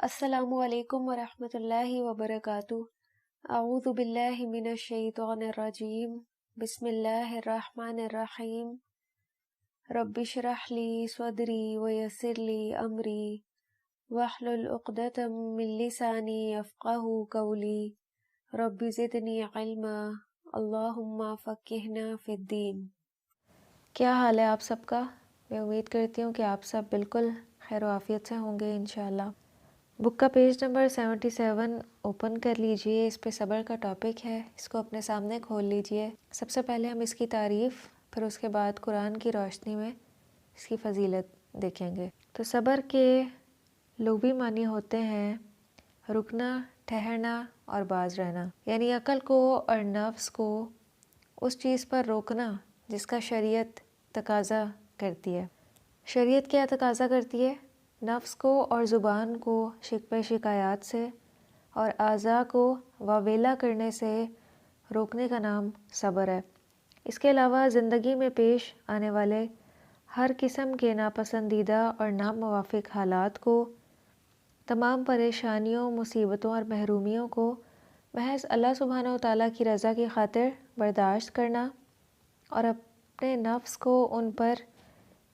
السلام علیکم ورحمۃ اللہ وبرکاتہ۔ اعوذ باللہ من الشیطان الرجیم، بسم اللہ الرحمن الرحیم۔ رب اشرح لی صدری ویسر لی امری واحلل عقدۃ من لسانی یفقہوا قولی، رب زدنی علما، اللہم فقہنا فی الدین۔ کیا حال ہے آپ سب کا؟ میں امید کرتی ہوں کہ آپ سب بالکل خیر و عافیت سے ہوں گے انشاءاللہ۔ بک کا پیج نمبر 77 اوپن کر لیجئے، اس پہ صبر کا ٹاپک ہے، اس کو اپنے سامنے کھول لیجئے۔ سب سے پہلے ہم اس کی تعریف، پھر اس کے بعد قرآن کی روشنی میں اس کی فضیلت دیکھیں گے۔ تو صبر کے لغوی معنی ہوتے ہیں رکنا، ٹھہرنا اور باز رہنا، یعنی عقل کو اور نفس کو اس چیز پر روکنا جس کا شریعت تقاضا کرتی ہے۔ شریعت کیا تقاضا کرتی ہے؟ نفس کو اور زبان کو شکوے شکایات سے اور اعضاء کو واویلا کرنے سے روکنے کا نام صبر ہے۔ اس کے علاوہ زندگی میں پیش آنے والے ہر قسم کے ناپسندیدہ اور ناموافق حالات کو، تمام پریشانیوں، مصیبتوں اور محرومیوں کو محض اللہ سبحانہ و تعالیٰ کی رضا کی خاطر برداشت کرنا اور اپنے نفس کو ان پر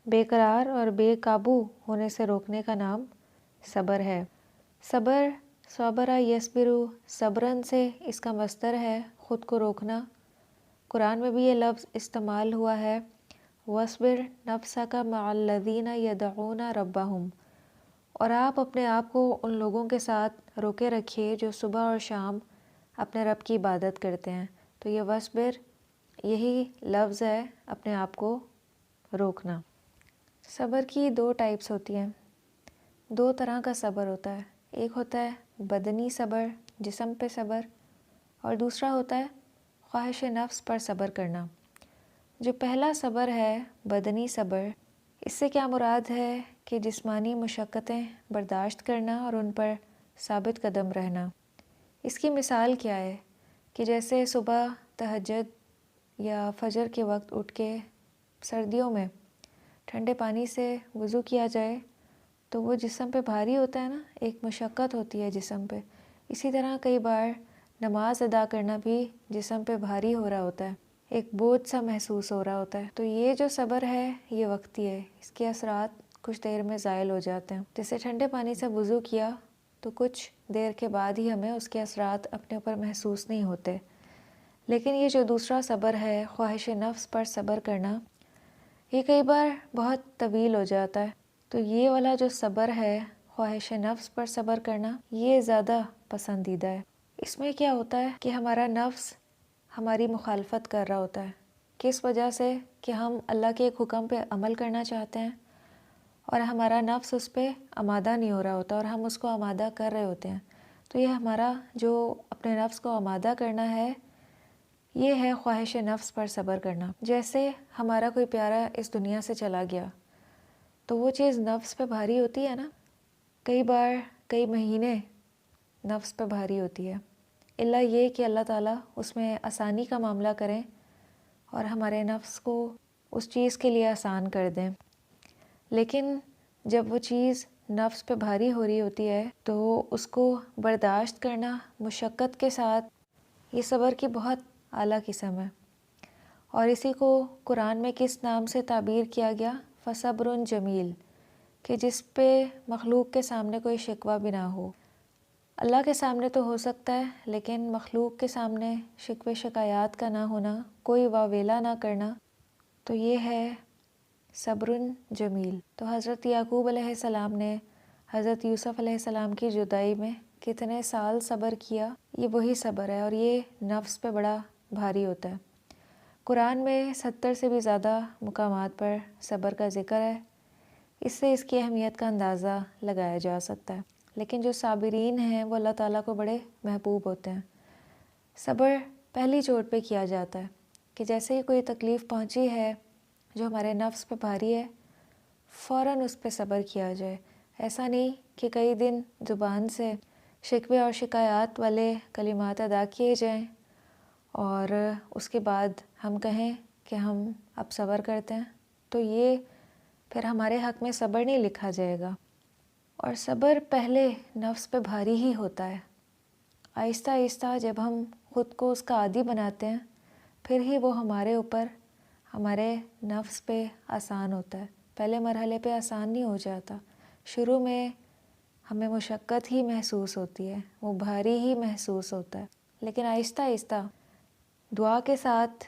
بے قرار اور بے قابو ہونے سے روکنے کا نام صبر ہے۔ صبر صبر یصبر صبرن سے اس کا مصدر ہے خود کو روکنا۔ قرآن میں بھی یہ لفظ استعمال ہوا ہے، وَاصْبِرْ نَفْسَكَ مَعَ الَّذِينَ يَدْعُونَ رَبَّهُمْ، اور آپ اپنے آپ کو ان لوگوں کے ساتھ روکے رکھیے جو صبح اور شام اپنے رب کی عبادت کرتے ہیں۔ تو یہ وَاصْبِر یہی لفظ ہے اپنے آپ کو روکنا۔ صبر کی دو ٹائپس ہوتی ہیں، دو طرح کا صبر ہوتا ہے۔ ایک ہوتا ہے بدنی صبر، جسم پہ صبر، اور دوسرا ہوتا ہے خواہش نفس پر صبر کرنا۔ جو پہلا صبر ہے بدنی صبر، اس سے کیا مراد ہے کہ جسمانی مشقتیں برداشت کرنا اور ان پر ثابت قدم رہنا۔ اس کی مثال کیا ہے کہ جیسے صبح تہجد یا فجر کے وقت اٹھ کے سردیوں میں ٹھنڈے پانی سے وضو کیا جائے تو وہ جسم پہ بھاری ہوتا ہے نا، ایک مشقت ہوتی ہے جسم پہ۔ اسی طرح کئی بار نماز ادا کرنا بھی جسم پہ بھاری ہو رہا ہوتا ہے، ایک بوجھ سا محسوس ہو رہا ہوتا ہے۔ تو یہ جو صبر ہے یہ وقتی ہے، اس کے اثرات کچھ دیر میں زائل ہو جاتے ہیں۔ جیسے ٹھنڈے پانی سے وضو کیا تو کچھ دیر کے بعد ہی ہمیں اس کے اثرات اپنے اوپر محسوس نہیں ہوتے، لیکن یہ جو دوسرا صبر ہے خواہش نفس پر صبر کرنا، یہ کئی بار بہت طویل ہو جاتا ہے۔ تو یہ والا جو صبر ہے خواہش نفس پر صبر کرنا، یہ زیادہ پسندیدہ ہے۔ اس میں کیا ہوتا ہے کہ ہمارا نفس ہماری مخالفت کر رہا ہوتا ہے، کس وجہ سے کہ ہم اللہ کے ایک حکم پہ عمل کرنا چاہتے ہیں اور ہمارا نفس اس پہ آمادہ نہیں ہو رہا ہوتا اور ہم اس کو آمادہ کر رہے ہوتے ہیں۔ تو یہ ہمارا جو اپنے نفس کو آمادہ کرنا ہے، یہ ہے خواہش نفس پر صبر کرنا۔ جیسے ہمارا کوئی پیارا اس دنیا سے چلا گیا تو وہ چیز نفس پہ بھاری ہوتی ہے نا، کئی بار کئی مہینے نفس پہ بھاری ہوتی ہے، الا یہ کہ اللہ تعالیٰ اس میں آسانی کا معاملہ کریں اور ہمارے نفس کو اس چیز کے لیے آسان کر دیں۔ لیکن جب وہ چیز نفس پہ بھاری ہو رہی ہوتی ہے تو اس کو برداشت کرنا مشقت کے ساتھ، یہ صبر کی بہت اعلیٰ قسم ہے۔ اور اسی کو قرآن میں کس نام سے تعبیر کیا گیا؟ فصبر جمیل، کہ جس پہ مخلوق کے سامنے کوئی شکوہ بھی نہ ہو۔ اللہ کے سامنے تو ہو سکتا ہے لیکن مخلوق کے سامنے شکوے شکایات کا نہ ہونا، کوئی واویلا نہ کرنا، تو یہ ہے صبر جمیل۔ تو حضرت یعقوب علیہ السلام نے حضرت یوسف علیہ السلام کی جدائی میں کتنے سال صبر کیا، یہ وہی صبر ہے اور یہ نفس پہ بڑا بھاری ہوتا ہے۔ قرآن میں 70 سے بھی زیادہ مقامات پر صبر کا ذکر ہے، اس سے اس کی اہمیت کا اندازہ لگایا جا سکتا ہے۔ لیکن جو صابرین ہیں وہ اللہ تعالیٰ کو بڑے محبوب ہوتے ہیں۔ صبر پہلی چوٹ پہ کیا جاتا ہے کہ جیسے ہی کوئی تکلیف پہنچی ہے جو ہمارے نفس پہ بھاری ہے، فوراً اس پہ صبر کیا جائے۔ ایسا نہیں کہ کئی دن زبان سے شکوے اور شکایات والے کلمات ادا کیے جائیں اور اس کے بعد ہم کہیں کہ ہم اب صبر کرتے ہیں، تو یہ پھر ہمارے حق میں صبر نہیں لکھا جائے گا۔ اور صبر پہلے نفس پہ بھاری ہی ہوتا ہے، آہستہ آہستہ جب ہم خود کو اس کا عادی بناتے ہیں پھر ہی وہ ہمارے اوپر، ہمارے نفس پہ آسان ہوتا ہے۔ پہلے مرحلے پہ آسان نہیں ہو جاتا، شروع میں ہمیں مشقت ہی محسوس ہوتی ہے، وہ بھاری ہی محسوس ہوتا ہے، لیکن آہستہ آہستہ دعا کے ساتھ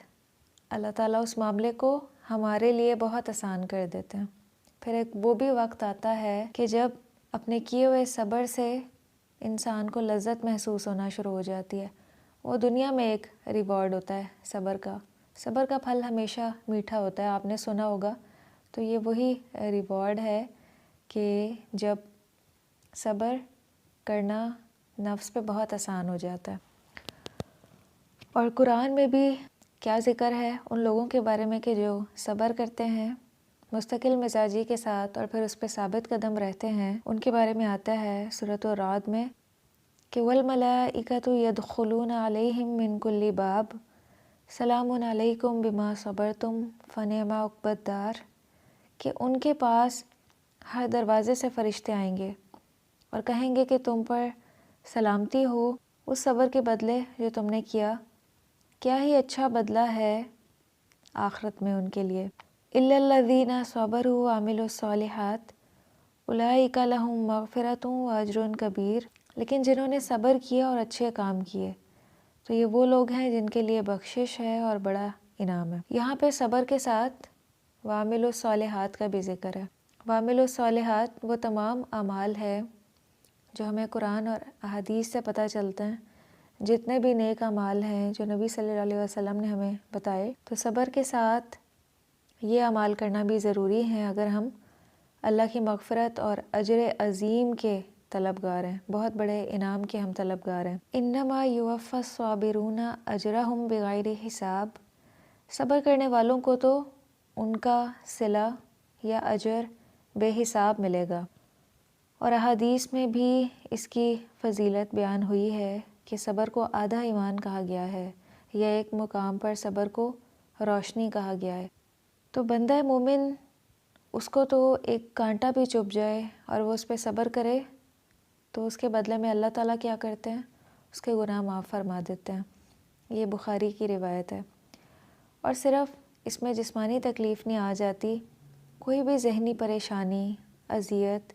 اللہ تعالیٰ اس معاملے کو ہمارے لیے بہت آسان کر دیتے ہیں۔ پھر ایک وہ بھی وقت آتا ہے کہ جب اپنے کیے ہوئے صبر سے انسان کو لذت محسوس ہونا شروع ہو جاتی ہے، وہ دنیا میں ایک ریوارڈ ہوتا ہے صبر کا۔ صبر کا پھل ہمیشہ میٹھا ہوتا ہے، آپ نے سنا ہوگا، تو یہ وہی ریوارڈ ہے کہ جب صبر کرنا نفس پہ بہت آسان ہو جاتا ہے۔ اور قرآن میں بھی کیا ذکر ہے ان لوگوں کے بارے میں کہ جو صبر کرتے ہیں مستقل مزاجی کے ساتھ اور پھر اس پہ ثابت قدم رہتے ہیں، ان کے بارے میں آتا ہے سورۃ الرعد میں کہ وَالْمَلَائِكَةُ يَدْخُلُونَ عَلَيْهِم مِّن كُلِّ بَابٍ سَلَامٌ عَلَيْكُمْ بِمَا صَبَرْتُمْ فَنِعْمَ عُقْبَى الدَّارِ، کہ ان کے پاس ہر دروازے سے فرشتے آئیں گے اور کہیں گے کہ تم پر سلامتی ہو اس صبر کے بدلے جو تم نے کیا ہی اچھا بدلہ ہے آخرت میں ان کے لیے۔ إِلَّا الَّذِينَ صَبَرُوا وَعَمِلُوا الصَّالِحَاتِ أُولَٰئِكَ لَهُم مَّغْفِرَةٌ وَأَجْرٌ كَبِيرٌ، لیکن جنہوں نے صبر کیا اور اچھے کام کیے تو یہ وہ لوگ ہیں جن کے لیے بخشش ہے اور بڑا انعام ہے۔ یہاں پہ صبر کے ساتھ وَعَمِلُوا الصَّالِحَاتِ کا بھی ذکر ہے۔ وَعَمِلُوا الصَّالِحَاتِ وہ تمام اعمال ہے جو ہمیں قرآن اور احادیث سے پتہ چلتے ہیں، جتنے بھی نیک اعمال ہیں جو نبی صلی اللہ علیہ وسلم نے ہمیں بتائے، تو صبر کے ساتھ یہ اعمال کرنا بھی ضروری ہے اگر ہم اللہ کی مغفرت اور اجر عظیم کے طلبگار ہیں، بہت بڑے انعام کے ہم طلبگار ہیں۔ انما یوفی الصابرون اجرہم بغیر حساب، صبر کرنے والوں کو تو ان کا صلہ یا اجر بے حساب ملے گا۔ اور احادیث میں بھی اس کی فضیلت بیان ہوئی ہے کہ صبر کو آدھا ایمان کہا گیا ہے، یا ایک مقام پر صبر کو روشنی کہا گیا ہے۔ تو بندہ مومن اس کو تو ایک کانٹا بھی چبھ جائے اور وہ اس پہ صبر کرے تو اس کے بدلے میں اللہ تعالیٰ کیا کرتے ہیں، اس کے گناہ معاف فرما دیتے ہیں۔ یہ بخاری کی روایت ہے۔ اور صرف اس میں جسمانی تکلیف نہیں آ جاتی، کوئی بھی ذہنی پریشانی، اذیت،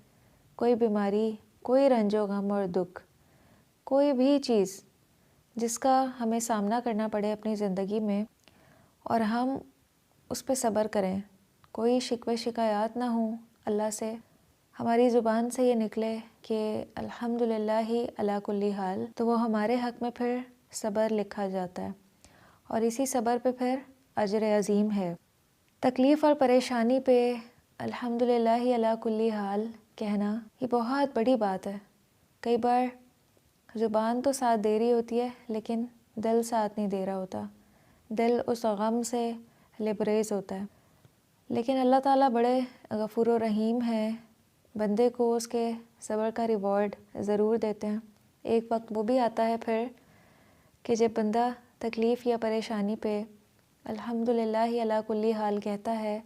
کوئی بیماری، کوئی رنج و غم اور دکھ، کوئی بھی چیز جس کا ہمیں سامنا کرنا پڑے اپنی زندگی میں اور ہم اس پہ صبر کریں، کوئی شکوے شکایات نہ ہوں اللہ سے، ہماری زبان سے یہ نکلے کہ الحمدللہ علی کل حال، تو وہ ہمارے حق میں پھر صبر لکھا جاتا ہے، اور اسی صبر پہ پھر اجر عظیم ہے۔ تکلیف اور پریشانی پہ الحمدللہ علی کل حال کہنا یہ بہت بڑی بات ہے۔ کئی بار زبان تو ساتھ دے رہی ہوتی ہے لیکن دل ساتھ نہیں دے رہا ہوتا، دل اس غم سے لبریز ہوتا ہے، لیکن اللہ تعالیٰ بڑے غفور و رحیم ہیں، بندے کو اس کے صبر کا ریوارڈ ضرور دیتے ہیں۔ ایک وقت وہ بھی آتا ہے پھر کہ جب بندہ تکلیف یا پریشانی پہ الحمدللہ علی کل حال کہتا ہے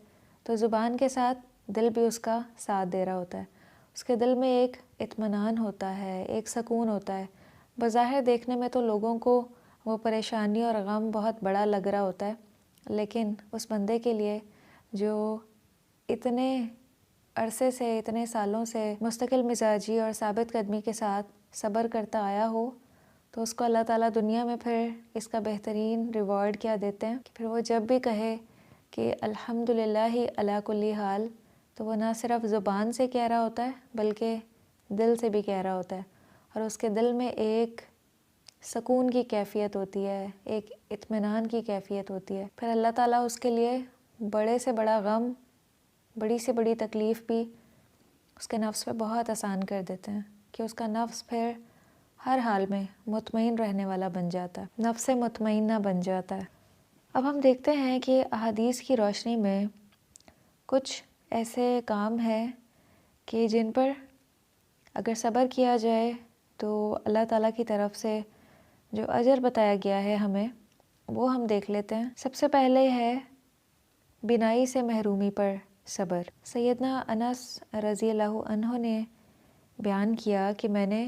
تو زبان کے ساتھ دل بھی اس کا ساتھ دے رہا ہوتا ہے، اس کے دل میں ایک اطمینان ہوتا ہے، ایک سکون ہوتا ہے۔ بظاہر دیکھنے میں تو لوگوں کو وہ پریشانی اور غم بہت بڑا لگ رہا ہوتا ہے، لیکن اس بندے کے لیے جو اتنے عرصے سے، اتنے سالوں سے مستقل مزاجی اور ثابت قدمی کے ساتھ صبر کرتا آیا ہو تو اس کو اللہ تعالیٰ دنیا میں پھر اس کا بہترین ریوارڈ کیا دیتے ہیں کہ پھر وہ جب بھی کہے کہ الحمدللہ علی کل حال تو وہ نہ صرف زبان سے کہہ رہا ہوتا ہے بلکہ دل سے بھی کہہ رہا ہوتا ہے، اور اس کے دل میں ایک سکون کی کیفیت ہوتی ہے، ایک اطمینان کی کیفیت ہوتی ہے۔ پھر اللہ تعالیٰ اس کے لیے بڑے سے بڑا غم، بڑی سے بڑی تکلیف بھی اس کے نفس پہ بہت آسان کر دیتے ہیں کہ اس کا نفس پھر ہر حال میں مطمئن رہنے والا بن جاتا ہے، نفس مطمئنہ بن جاتا ہے۔ اب ہم دیکھتے ہیں کہ احادیث کی روشنی میں کچھ ایسے کام ہیں کہ جن پر اگر صبر کیا جائے تو اللہ تعالیٰ کی طرف سے جو اجر بتایا گیا ہے ہمیں وہ ہم دیکھ لیتے ہیں۔ سب سے پہلے ہے بینائی سے محرومی پر صبر۔ سیدنا انس رضی اللہ عنہ نے بیان کیا کہ میں نے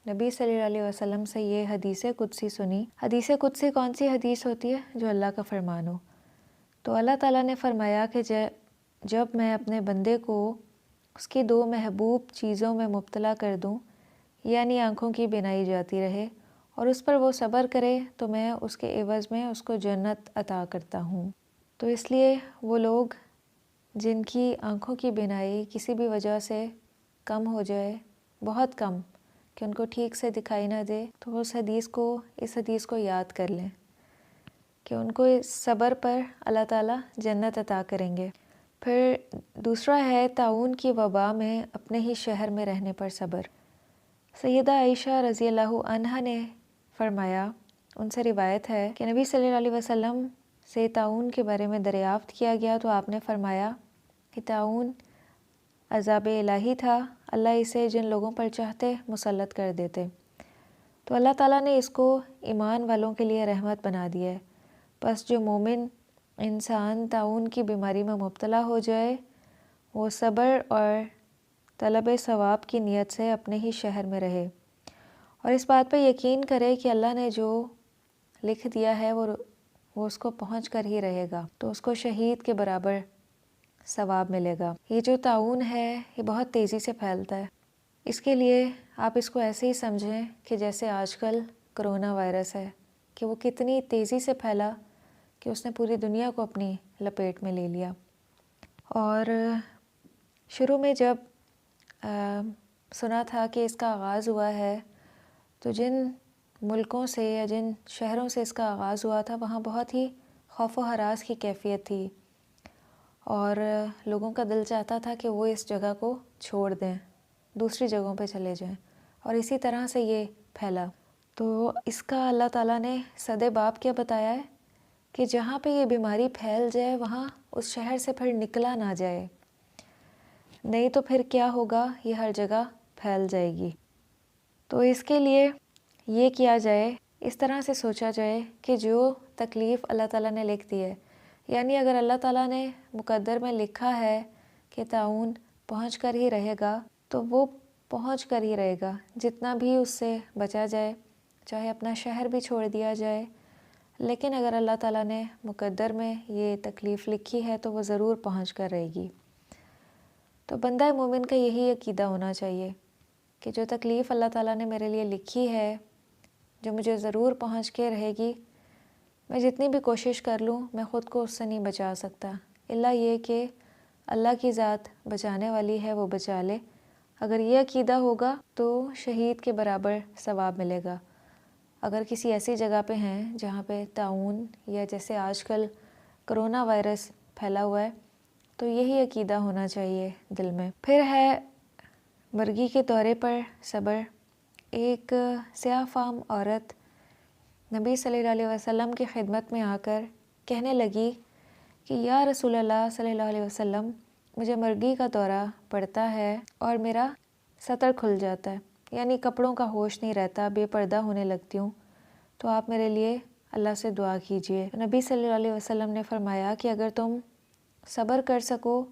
نبی صلی اللہ علیہ وسلم سے یہ حدیث قدسی سنی۔ حدیث قدسی کون سی حدیث ہوتی ہے؟ جو اللہ کا فرمان ہو۔ تو اللہ تعالیٰ نے فرمایا کہ جب میں اپنے بندے کو اس کی 2 محبوب چیزوں میں مبتلا کر دوں، یعنی آنکھوں کی بینائی جاتی رہے اور اس پر وہ صبر کرے، تو میں اس کے عوض میں اس کو جنت عطا کرتا ہوں۔ تو اس لیے وہ لوگ جن کی آنکھوں کی بینائی کسی بھی وجہ سے کم ہو جائے، بہت کم، کہ ان کو ٹھیک سے دکھائی نہ دے، تو وہ اس حدیث کو یاد کر لیں کہ ان کو اس صبر پر اللہ تعالیٰ جنت عطا کریں گے۔ پھر دوسرا ہے طاعون کی وبا میں اپنے ہی شہر میں رہنے پر صبر۔ سیدہ عائشہ رضی اللہ عنہا نے فرمایا، ان سے روایت ہے کہ نبی صلی اللہ علیہ وسلم سے طاعون کے بارے میں دریافت کیا گیا تو آپ نے فرمایا کہ طاعون عذاب الہی تھا، اللہ اسے جن لوگوں پر چاہتے مسلط کر دیتے۔ تو اللہ تعالیٰ نے اس کو ایمان والوں کے لیے رحمت بنا دیا ہے۔ پس جو مومن انسان طاعون کی بیماری میں مبتلا ہو جائے، وہ صبر اور طلب ثواب کی نیت سے اپنے ہی شہر میں رہے اور اس بات پہ یقین کرے کہ اللہ نے جو لکھ دیا ہے وہ اس کو پہنچ کر ہی رہے گا، تو اس کو شہید کے برابر ثواب ملے گا۔ یہ جو طاعون ہے یہ بہت تیزی سے پھیلتا ہے، اس کے لیے آپ اس کو ایسے ہی سمجھیں کہ جیسے آج کل کرونا وائرس ہے، کہ وہ کتنی تیزی سے پھیلا کہ اس نے پوری دنیا کو اپنی لپیٹ میں لے لیا۔ اور شروع میں جب سنا تھا کہ اس کا آغاز ہوا ہے، تو جن ملکوں سے یا جن شہروں سے اس کا آغاز ہوا تھا وہاں بہت ہی خوف و ہراس کی کیفیت تھی اور لوگوں کا دل چاہتا تھا کہ وہ اس جگہ کو چھوڑ دیں، دوسری جگہوں پہ چلے جائیں، اور اسی طرح سے یہ پھیلا۔ تو اس کا اللہ تعالیٰ نے سد باب کیا بتایا ہے کہ جہاں پہ یہ بیماری پھیل جائے وہاں اس شہر سے پھر نکلا نہ جائے، نہیں تو پھر کیا ہوگا، یہ ہر جگہ پھیل جائے گی۔ تو اس کے لیے یہ کیا جائے، اس طرح سے سوچا جائے کہ جو تکلیف اللہ تعالیٰ نے لکھ دی ہے، یعنی اگر اللہ تعالیٰ نے مقدر میں لکھا ہے کہ طاعون پہنچ کر ہی رہے گا تو وہ پہنچ کر ہی رہے گا، جتنا بھی اس سے بچا جائے، چاہے اپنا شہر بھی چھوڑ دیا جائے، لیکن اگر اللہ تعالیٰ نے مقدر میں یہ تکلیف لکھی ہے تو وہ ضرور پہنچ کر رہے گی۔ تو بندہ مومن کا یہی عقیدہ ہونا چاہیے کہ جو تکلیف اللہ تعالیٰ نے میرے لیے لکھی ہے، جو مجھے ضرور پہنچ کے رہے گی، میں جتنی بھی کوشش کر لوں میں خود کو اس سے نہیں بچا سکتا، الا یہ کہ اللہ کی ذات بچانے والی ہے، وہ بچا لے۔ اگر یہ عقیدہ ہوگا تو شہید کے برابر ثواب ملے گا۔ اگر کسی ایسی جگہ پہ ہیں جہاں پہ طاعون یا جیسے آج کل کرونا وائرس پھیلا ہوا ہے، تو یہی عقیدہ ہونا چاہیے دل میں۔ پھر ہے مرگی کے دورے پر صبر۔ ایک سیاہ فام عورت نبی صلی اللہ علیہ وسلم کی خدمت میں آ کر کہنے لگی کہ یا رسول اللہ صلی اللہ علیہ وسلم، مجھے مرگی کا دورہ پڑتا ہے اور میرا سطر کھل جاتا ہے، یعنی کپڑوں کا ہوش نہیں رہتا، بے پردہ ہونے لگتی ہوں، تو آپ میرے لیے اللہ سے دعا کیجیے۔ نبی صلی اللہ علیہ وسلم نے فرمایا کہ اگر تم صبر کر سکو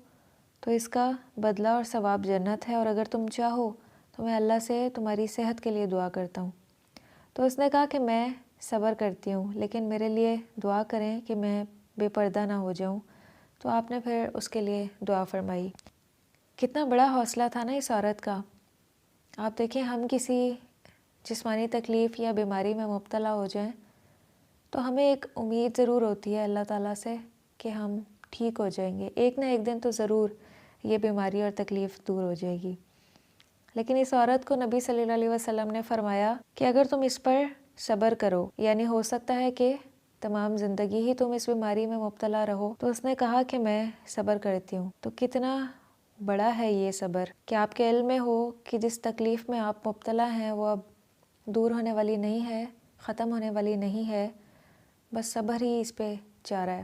تو اس کا بدلہ اور ثواب جنت ہے، اور اگر تم چاہو تو میں اللہ سے تمہاری صحت کے لیے دعا کرتا ہوں۔ تو اس نے کہا کہ میں صبر کرتی ہوں، لیکن میرے لیے دعا کریں کہ میں بے پردہ نہ ہو جاؤں۔ تو آپ نے پھر اس کے لیے دعا فرمائی۔ کتنا بڑا حوصلہ تھا نا اس عورت کا۔ آپ دیکھیں، ہم کسی جسمانی تکلیف یا بیماری میں مبتلا ہو جائیں تو ہمیں ایک امید ضرور ہوتی ہے اللہ تعالیٰ سے کہ ہم ٹھیک ہو جائیں گے، ایک نہ ایک دن تو ضرور یہ بیماری اور تکلیف دور ہو جائے گی۔ لیکن اس عورت کو نبی صلی اللہ علیہ وسلم نے فرمایا کہ اگر تم اس پر صبر کرو، یعنی ہو سکتا ہے کہ تمام زندگی ہی تم اس بیماری میں مبتلا رہو، تو اس نے کہا کہ میں صبر کرتی ہوں۔ تو کتنا بڑا ہے یہ صبر کہ آپ کے علم میں ہو کہ جس تکلیف میں آپ مبتلا ہیں وہ اب دور ہونے والی نہیں ہے، ختم ہونے والی نہیں ہے، بس صبر ہی اس پہ چارہ ہے۔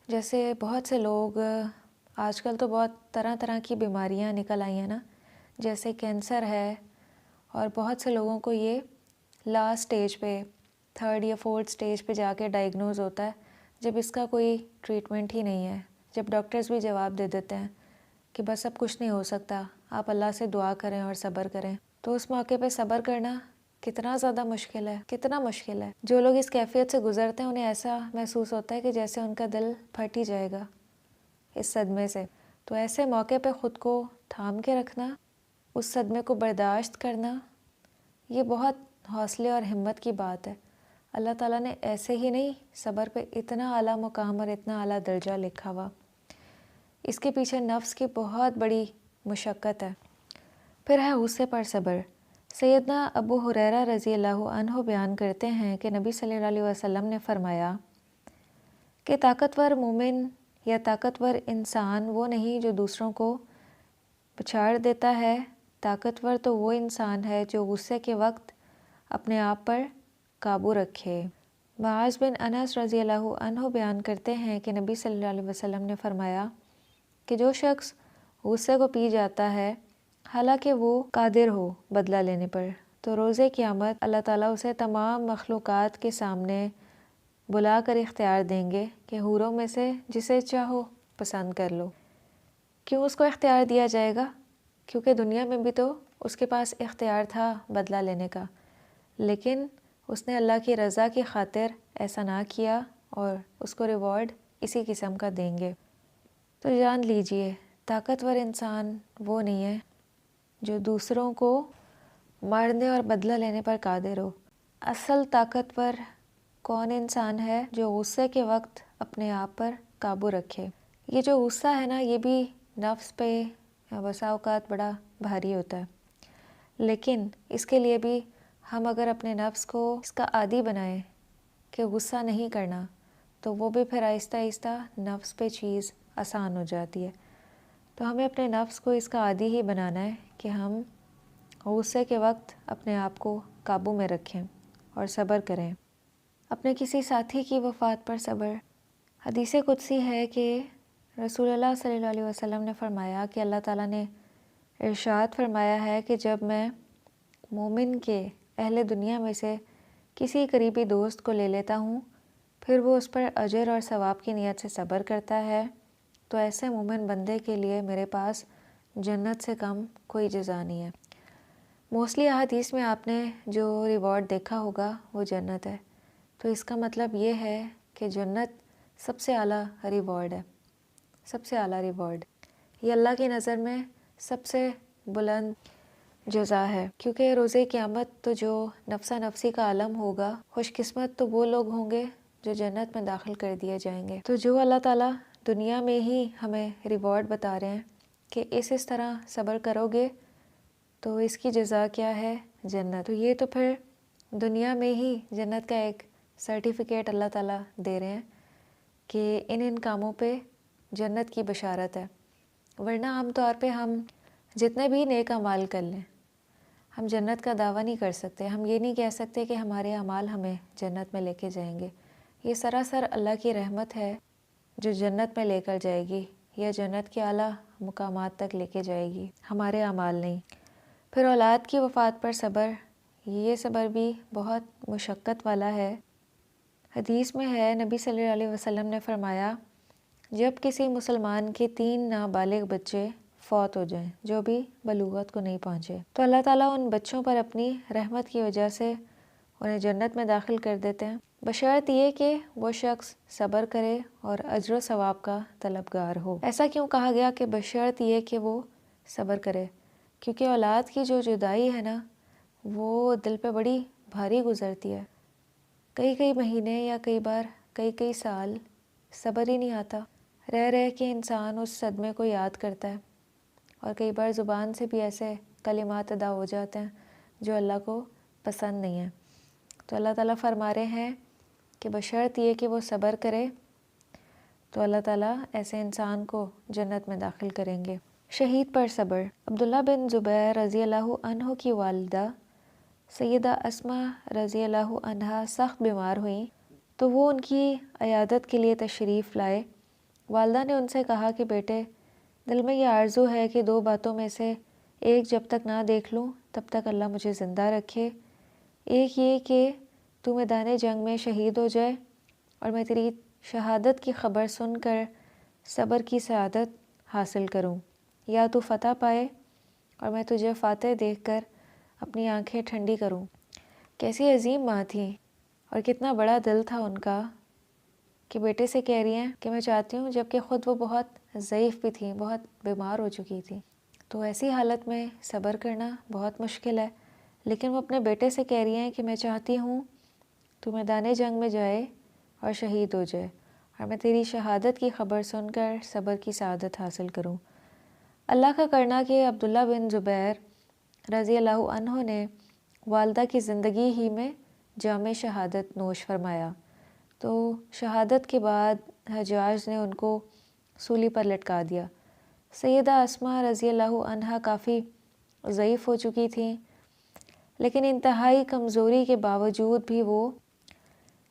جیسے بہت سے لوگ آج کل تو بہت طرح طرح کی بیماریاں نکل آئی ہیں نا، جیسے کینسر ہے، اور بہت سے لوگوں کو یہ لاسٹ سٹیج پہ، 3rd یا 4th سٹیج پہ جا کے ڈائیگنوز ہوتا ہے، جب اس کا کوئی ٹریٹمنٹ ہی نہیں ہے، جب ڈاکٹرز بھی جواب دے دیتے ہیں کہ بس اب کچھ نہیں ہو سکتا، آپ اللہ سے دعا کریں اور صبر کریں۔ تو اس موقع پہ صبر کرنا کتنا زیادہ مشکل ہے، کتنا مشکل ہے۔ جو لوگ اس کیفیت سے گزرتے ہیں انہیں ایسا محسوس ہوتا ہے کہ جیسے ان کا دل پھٹ ہی جائے گا اس صدمے سے۔ تو ایسے موقع پہ خود کو تھام کے رکھنا، اس صدمے کو برداشت کرنا، یہ بہت حوصلے اور ہمت کی بات ہے۔ اللہ تعالیٰ نے ایسے ہی نہیں صبر پہ اتنا اعلیٰ مقام اور اتنا اعلیٰ درجہ لکھا ہوا، اس کے پیچھے نفس کی بہت بڑی مشقت ہے۔ پھر ہے غصے پر صبر۔ سیدنا ابو ہریرہ رضی اللہ عنہ بیان کرتے ہیں کہ نبی صلی اللہ علیہ وسلم نے فرمایا کہ طاقتور مومن یا طاقتور انسان وہ نہیں جو دوسروں کو پچھاڑ دیتا ہے، طاقتور تو وہ انسان ہے جو غصے کے وقت اپنے آپ پر قابو رکھے۔ معاذ بن انس رضی اللہ عنہ بیان کرتے ہیں کہ نبی صلی اللہ علیہ وسلم نے فرمایا کہ جو شخص غصے کو پی جاتا ہے حالانکہ وہ قادر ہو بدلہ لینے پر، تو روز قیامت اللہ تعالیٰ اسے تمام مخلوقات کے سامنے بلا کر اختیار دیں گے کہ حوروں میں سے جسے چاہو پسند کر لو۔ کیوں اس کو اختیار دیا جائے گا؟ کیونکہ دنیا میں بھی تو اس کے پاس اختیار تھا بدلہ لینے کا، لیکن اس نے اللہ کی رضا کی خاطر ایسا نہ کیا اور اس کو ریوارڈ اسی قسم کا دیں گے۔ تو جان لیجئے طاقتور انسان وہ نہیں ہے جو دوسروں کو مارنے اور بدلہ لینے پر قادر ہو۔ اصل طاقتور کون انسان ہے؟ جو غصے کے وقت اپنے آپ پر قابو رکھے۔ یہ جو غصہ ہے نا، یہ بھی نفس پہ بسا اوقات بڑا بھاری ہوتا ہے، لیکن اس کے لیے بھی ہم اگر اپنے نفس کو اس کا عادی بنائیں کہ غصہ نہیں کرنا، تو وہ بھی پھر آہستہ آہستہ نفس پہ چیز آسان ہو جاتی ہے۔ تو ہمیں اپنے نفس کو اس کا عادی ہی بنانا ہے کہ ہم غصے کے وقت اپنے آپ کو قابو میں رکھیں اور صبر کریں۔ اپنے کسی ساتھی کی وفات پر صبر۔ حدیث قدسی ہے کہ رسول اللہ صلی اللہ علیہ وسلم نے فرمایا کہ اللہ تعالیٰ نے ارشاد فرمایا ہے کہ جب میں مومن کے اہل دنیا میں سے کسی قریبی دوست کو لے لیتا ہوں، پھر وہ اس پر اجر اور ثواب کی نیت سے صبر کرتا ہے، تو ایسے مومن بندے کے لیے میرے پاس جنت سے کم کوئی جزا نہیں ہے۔ موسٹلی احادیث میں آپ نے جو ریوارڈ دیکھا ہوگا وہ جنت ہے، تو اس کا مطلب یہ ہے کہ جنت سب سے اعلیٰ ریوارڈ ہے، سب سے اعلیٰ ریوارڈ۔ یہ اللہ کی نظر میں سب سے بلند جزا ہے، کیونکہ روز قیامت تو جو نفسا نفسی کا عالم ہوگا، خوش قسمت تو وہ لوگ ہوں گے جو جنت میں داخل کر دیے جائیں گے۔ تو جو اللہ تعالیٰ دنیا میں ہی ہمیں ریوارڈ بتا رہے ہیں کہ اس طرح صبر کرو گے تو اس کی جزا کیا ہے؟ جنت۔ تو یہ تو پھر دنیا میں ہی جنت کا ایک سرٹیفکیٹ اللہ تعالیٰ دے رہے ہیں کہ ان کاموں پہ جنت کی بشارت ہے۔ ورنہ عام طور پہ ہم جتنے بھی نیک اعمال کر لیں، ہم جنت کا دعویٰ نہیں کر سکتے۔ ہم یہ نہیں کہہ سکتے کہ ہمارے اعمال ہمیں جنت میں لے کے جائیں گے۔ یہ سراسر اللہ کی رحمت ہے جو جنت میں لے کر جائے گی یا جنت کے اعلیٰ مقامات تک لے کے جائے گی، ہمارے اعمال نہیں۔ پھر اولاد کی وفات پر صبر۔ یہ صبر بھی بہت مشقت والا ہے۔ حدیث میں ہے نبی صلی اللہ علیہ وسلم نے فرمایا جب کسی مسلمان کے 3 نابالغ بچے فوت ہو جائیں جو بھی بلوغت کو نہیں پہنچے، تو اللہ تعالیٰ ان بچوں پر اپنی رحمت کی وجہ سے انہیں جنت میں داخل کر دیتے ہیں، بشرط یہ کہ وہ شخص صبر کرے اور اجر و ثواب کا طلبگار ہو۔ ایسا کیوں کہا گیا کہ بشرط یہ کہ وہ صبر کرے؟ کیونکہ اولاد کی جو جدائی ہے نا، وہ دل پہ بڑی بھاری گزرتی ہے۔ کئی مہینے یا کئی بار کئی سال صبر ہی نہیں آتا، رہ کے انسان اس صدمے کو یاد کرتا ہے، اور کئی بار زبان سے بھی ایسے کلمات ادا ہو جاتے ہیں جو اللہ کو پسند نہیں ہیں۔ تو اللہ تعالیٰ فرما رہے ہیں کہ بشرط یہ کہ وہ صبر کرے تو اللہ تعالیٰ ایسے انسان کو جنت میں داخل کریں گے۔ شہید پر صبر۔ عبداللہ بن زبیر رضی اللہ عنہ کی والدہ سیدہ اسماء رضی اللہ عنہا سخت بیمار ہوئیں تو وہ ان کی عیادت کے لیے تشریف لائے۔ والدہ نے ان سے کہا کہ بیٹے، دل میں یہ آرزو ہے کہ 2 باتوں میں سے ایک جب تک نہ دیکھ لوں تب تک اللہ مجھے زندہ رکھے۔ ایک یہ کہ تو میدان جنگ میں شہید ہو جائے اور میں تیری شہادت کی خبر سن کر صبر کی سعادت حاصل کروں، یا تو فتح پائے اور میں تجھے فاتح دیکھ کر اپنی آنکھیں ٹھنڈی کروں۔ کیسی عظیم ماں تھی اور کتنا بڑا دل تھا ان کا کہ بیٹے سے کہہ رہی ہیں کہ میں چاہتی ہوں، جبکہ خود وہ بہت ضعیف بھی تھیں، بہت بیمار ہو چکی تھی۔ تو ایسی حالت میں صبر کرنا بہت مشکل ہے، لیکن وہ اپنے بیٹے سے کہہ رہی ہیں کہ میں چاہتی ہوں تو میدان جنگ میں جائے اور شہید ہو جائے، اور میں تیری شہادت کی خبر سن کر صبر کی سعادت حاصل کروں۔ اللہ کا کرنا کہ عبداللہ بن زبیر رضی اللہ عنہ نے والدہ کی زندگی ہی میں جام شہادت نوش فرمایا، تو شہادت کے بعد حجاج نے ان کو سولی پر لٹکا دیا۔ سیدہ اسماء رضی اللہ عنہا کافی ضعیف ہو چکی تھیں، لیکن انتہائی کمزوری کے باوجود بھی وہ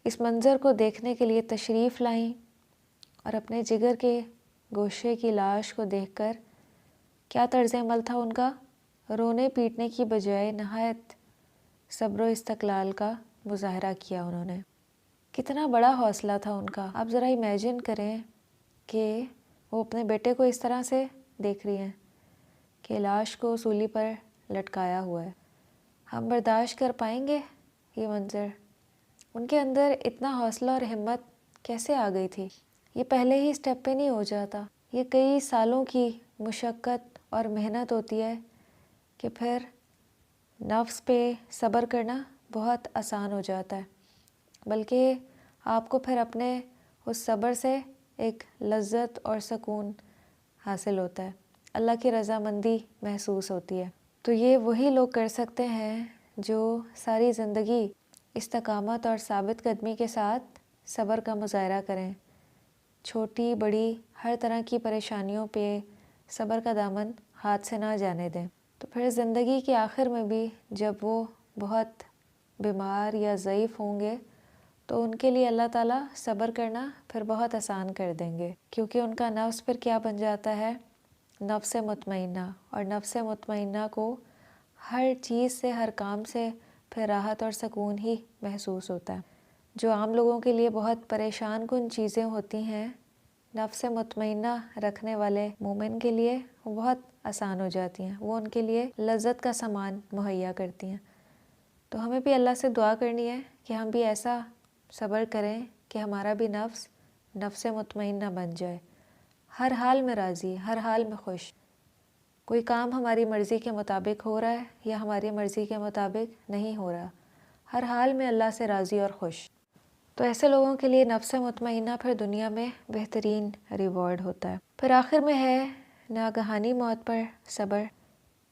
اس منظر کو دیکھنے کے لیے تشریف لائیں، اور اپنے جگر کے گوشے کی لاش کو دیکھ کر کیا طرز عمل تھا ان کا، رونے پیٹنے کی بجائے نہایت صبر و استقلال کا مظاہرہ کیا انہوں نے۔ کتنا بڑا حوصلہ تھا ان کا۔ آپ ذرا امیجن کریں کہ وہ اپنے بیٹے کو اس طرح سے دیکھ رہی ہیں کہ لاش کو سولی پر لٹکایا ہوا ہے۔ ہم برداشت کر پائیں گے یہ منظر؟ ان کے اندر اتنا حوصلہ اور ہمت کیسے آ گئی تھی؟ یہ پہلے ہی اسٹیپ پہ نہیں ہو جاتا، یہ کئی سالوں کی مشقت اور محنت ہوتی ہے کہ پھر نفس پہ صبر کرنا بہت آسان ہو جاتا ہے، بلکہ آپ کو پھر اپنے اس صبر سے ایک لذت اور سکون حاصل ہوتا ہے، اللہ کی رضامندی محسوس ہوتی ہے۔ تو یہ وہی لوگ کر سکتے ہیں جو ساری زندگی استقامت اور ثابت قدمی کے ساتھ صبر کا مظاہرہ کریں، چھوٹی بڑی ہر طرح کی پریشانیوں پہ صبر کا دامن ہاتھ سے نہ جانے دیں۔ تو پھر زندگی کے آخر میں بھی جب وہ بہت بیمار یا ضعیف ہوں گے تو ان کے لیے اللہ تعالیٰ صبر کرنا پھر بہت آسان کر دیں گے، کیونکہ ان کا نفس پھر کیا بن جاتا ہے؟ نفس مطمئنہ، اور نفس مطمئنہ کو ہر چیز سے، ہر کام سے پھر راحت اور سکون ہی محسوس ہوتا ہے۔ جو عام لوگوں کے لیے بہت پریشان کن چیزیں ہوتی ہیں، نفس مطمئنہ رکھنے والے مومن کے لیے وہ بہت آسان ہو جاتی ہیں، وہ ان کے لیے لذت کا سامان مہیا کرتی ہیں۔ تو ہمیں بھی اللہ سے دعا کرنی ہے کہ ہم بھی ایسا صبر کریں کہ ہمارا بھی نفس مطمئنہ بن جائے، ہر حال میں راضی، ہر حال میں خوش۔ کوئی کام ہماری مرضی کے مطابق ہو رہا ہے یا ہماری مرضی کے مطابق نہیں ہو رہا، ہر حال میں اللہ سے راضی اور خوش۔ تو ایسے لوگوں کے لیے نفس مطمئنہ پھر دنیا میں بہترین ریوارڈ ہوتا ہے۔ پھر آخر میں ہے ناگہانی موت پر صبر۔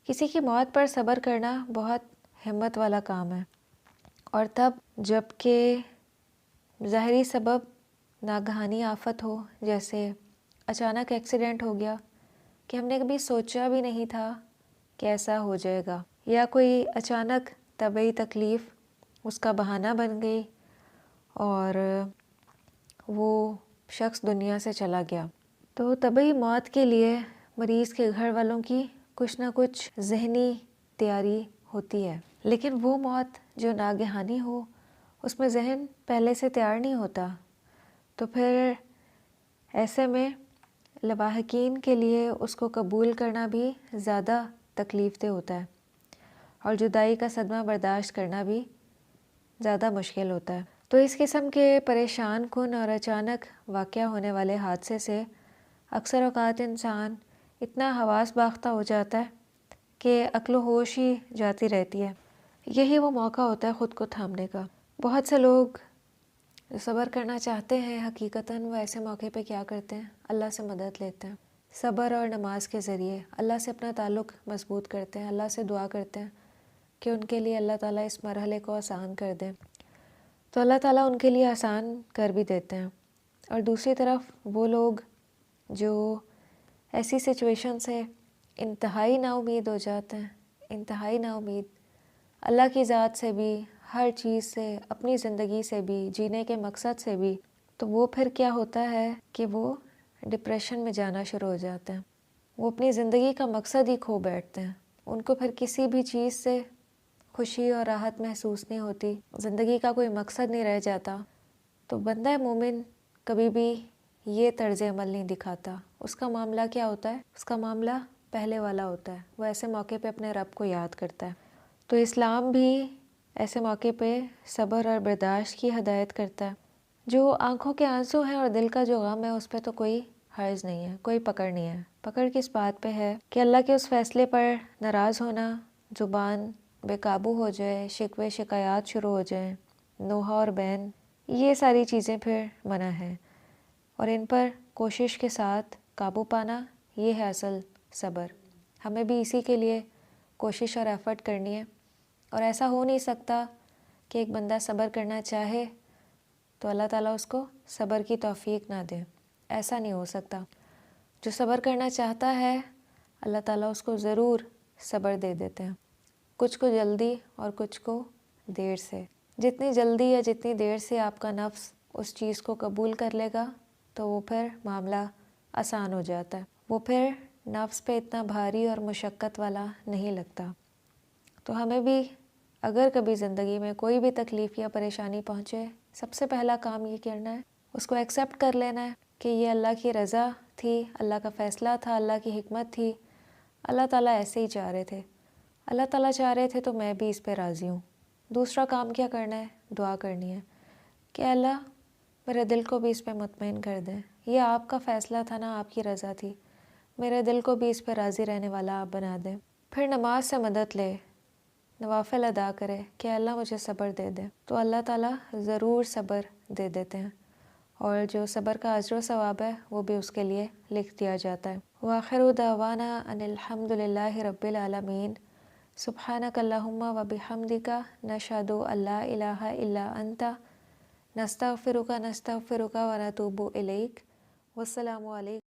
کسی کی موت پر صبر کرنا بہت ہمت والا کام ہے، اور تب جب کہ ظاہری سبب ناگہانی آفت ہو، جیسے اچانک ایکسیڈنٹ ہو گیا کہ ہم نے کبھی سوچا بھی نہیں تھا کہ ایسا ہو جائے گا، یا کوئی اچانک طبعی تکلیف اس کا بہانہ بن گئی اور وہ شخص دنیا سے چلا گیا، تو طبعی موت کے لیے مریض کے گھر والوں کی کچھ نہ کچھ ذہنی تیاری ہوتی ہے، لیکن وہ موت جو ناگہانی ہو اس میں ذہن پہلے سے تیار نہیں ہوتا، تو پھر ایسے میں لواحقین کے لیے اس کو قبول کرنا بھی زیادہ تکلیف دہ ہوتا ہے، اور جدائی کا صدمہ برداشت کرنا بھی زیادہ مشکل ہوتا ہے۔ تو اس قسم کے پریشان کن اور اچانک واقع ہونے والے حادثے سے اکثر اوقات انسان اتنا حواس باختہ ہو جاتا ہے کہ عقل و ہوش ہی جاتی رہتی ہے۔ یہی وہ موقع ہوتا ہے خود کو تھامنے کا۔ بہت سے لوگ جو صبر کرنا چاہتے ہیں حقیقتاً وہ ایسے موقع پہ کیا کرتے ہیں؟ اللہ سے مدد لیتے ہیں، صبر اور نماز کے ذریعے اللہ سے اپنا تعلق مضبوط کرتے ہیں، اللہ سے دعا کرتے ہیں کہ ان کے لیے اللہ تعالیٰ اس مرحلے کو آسان کر دیں، تو اللہ تعالیٰ ان کے لیے آسان کر بھی دیتے ہیں۔ اور دوسری طرف وہ لوگ جو ایسی سچویشن سے انتہائی نا امید ہو جاتے ہیں، انتہائی نا امید اللہ کی ذات سے بھی، ہر چیز سے، اپنی زندگی سے بھی، جینے کے مقصد سے بھی، تو وہ پھر کیا ہوتا ہے کہ وہ ڈپریشن میں جانا شروع ہو جاتے ہیں، وہ اپنی زندگی کا مقصد ہی کھو بیٹھتے ہیں، ان کو پھر کسی بھی چیز سے خوشی اور راحت محسوس نہیں ہوتی، زندگی کا کوئی مقصد نہیں رہ جاتا۔ تو بندہ مومن کبھی بھی یہ طرز عمل نہیں دکھاتا، اس کا معاملہ کیا ہوتا ہے؟ اس کا معاملہ پہلے والا ہوتا ہے، وہ ایسے موقع پہ اپنے رب کو یاد کرتا ہے۔ تو اسلام بھی ایسے موقع پہ صبر اور برداشت کی ہدایت کرتا ہے. جو آنکھوں کے آنسو ہیں اور دل کا جو غم ہے اس پہ تو کوئی حرج نہیں ہے، کوئی پکڑ نہیں ہے. پکڑ کس بات پہ ہے کہ اللہ کے اس فیصلے پر ناراض ہونا، زبان بے قابو ہو جائے، شکوے شکایات شروع ہو جائیں، نوحہ اور بین، یہ ساری چیزیں پھر منع ہیں. اور ان پر کوشش کے ساتھ قابو پانا، یہ ہے اصل صبر. ہمیں بھی اسی کے لیے کوشش اور ایفرٹ کرنی ہے. اور ایسا ہو نہیں سکتا کہ ایک بندہ صبر کرنا چاہے تو اللہ تعالیٰ اس کو صبر کی توفیق نہ دے. ایسا نہیں ہو سکتا. جو صبر کرنا چاہتا ہے اللہ تعالیٰ اس کو ضرور صبر دے دیتے ہیں. کچھ کو جلدی اور کچھ کو دیر سے. جتنی جلدی یا جتنی دیر سے آپ کا نفس اس چیز کو قبول کر لے گا تو وہ پھر معاملہ آسان ہو جاتا ہے. وہ پھر نفس پہ اتنا بھاری اور مشقت والا نہیں لگتا. تو ہمیں بھی اگر کبھی زندگی میں کوئی بھی تکلیف یا پریشانی پہنچے، سب سے پہلا کام یہ کرنا ہے، اس کو ایکسیپٹ کر لینا ہے کہ یہ اللہ کی رضا تھی، اللہ کا فیصلہ تھا، اللہ کی حکمت تھی. اللہ تعالیٰ ایسے ہی چاہ رہے تھے. اللہ تعالیٰ چاہ رہے تھے تو میں بھی اس پہ راضی ہوں. دوسرا کام کیا کرنا ہے؟ دعا کرنی ہے کہ اللہ میرے دل کو بھی اس پہ مطمئن کر دیں. یہ آپ کا فیصلہ تھا نا، آپ کی رضا تھی. میرے دل کو بھی اس پہ راضی رہنے والا آپ بنا دیں. پھر نماز سے مدد لے، نوافل ادا کرے کہ اللہ مجھے صبر دے دے. تو اللہ تعالیٰ ضرور صبر دے دیتے ہیں. اور جو صبر کا اجر و ثواب ہے وہ بھی اس کے لیے لکھ دیا جاتا ہے. وآخر دعوانا ان الحمد للہ رب العالمین. سبحانک اللہم و بحمدک نشہد ان لا الہ الا انت نستغفرک و نتوب الیک. والسلام علیکم.